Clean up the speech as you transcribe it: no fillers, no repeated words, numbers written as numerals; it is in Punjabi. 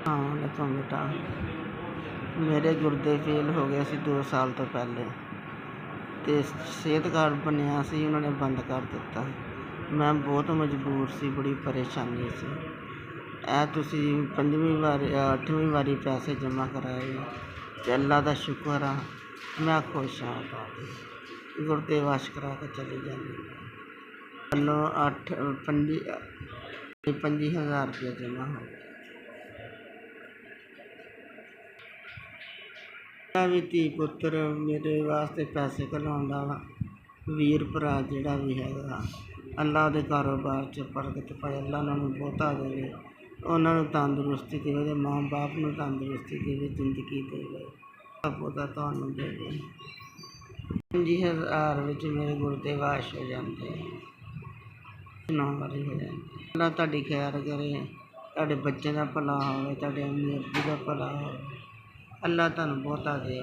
हाँ देखो बेटा, मेरे गुर्दे फेल हो गए सी 2 साल तो पहले ਤੇ ਸਿਹਤ ਕਾਰਡ ਬਣਿਆ ਸੀ, ਉਹਨਾਂ ਨੇ ਬੰਦ ਕਰ ਦਿੱਤਾ। ਮੈਂ ਬਹੁਤ ਮਜਬੂਰ ਸੀ, ਬੜੀ ਪਰੇਸ਼ਾਨੀ ਸੀ। ਇਹ ਤੁਸੀਂ 5ਵੀਂ ਵਾਰ 8ਵੀਂ ਵਾਰੀ ਪੈਸੇ ਜਮ੍ਹਾਂ ਕਰਾਏ ਅਤੇ ਅੱਲਾ ਦਾ ਸ਼ੁਕਰ ਆ, ਮੈਂ ਖੁਸ਼ ਹਾਂ। ਗੁਰਦੇ ਵਾਸ਼ ਕਰਾ ਕੇ ਚਲੀ ਜਾਂਦੀ ਮੈਨੂੰ 25,000 ਰੁਪਇਆ ਜਮ੍ਹਾਂ ਹੋ ਗਿਆ। ਮੇਰਾ ਵੀ ਧੀ ਪੁੱਤਰ ਮੇਰੇ ਵਾਸਤੇ ਪੈਸੇ ਘਲਾਉਂਦਾ ਵਾ, ਵੀਰ ਭਰਾ ਜਿਹੜਾ ਵੀ ਹੈਗਾ, ਅੱਲਾ ਦੇ ਕਾਰੋਬਾਰ 'ਚ ਬਰਕਤ ਪਾਏ, ਅੱਲਾ ਉਹਨਾਂ ਨੂੰ ਬਹੁਤਾ ਦੇਵੇ, ਉਹਨਾਂ ਨੂੰ ਤੰਦਰੁਸਤੀ ਦੇਵੇ, ਉਹਦੇ ਮਾਂ ਬਾਪ ਨੂੰ ਤੰਦਰੁਸਤੀ ਦੇਵੇ, ਜ਼ਿੰਦਗੀ ਦੇਵੇ, ਬਹੁਤਾ ਤੁਹਾਨੂੰ ਦੇਵੇ। 25,000 ਵਿੱਚ ਮੇਰੇ ਗੁਰਦੇ ਵਾਸ਼ ਹੋ ਜਾਂਦੇ, 9 ਵਾਰੀ ਹੋ ਜਾਂਦੇ। ਅੱਲਾ ਤੁਹਾਡੀ ਖੈਰ ਕਰੇ, ਤੁਹਾਡੇ ਬੱਚਿਆਂ ਦਾ ਭਲਾ ਹੋਵੇ, ਤੁਹਾਡੇ ਅਮੀਰ ਦਾ ਭਲਾ ਹੋਵੇ, ਅੱਲਾ ਤੁਹਾਨੂੰ ਬਹੁਤਾ ਦੇ।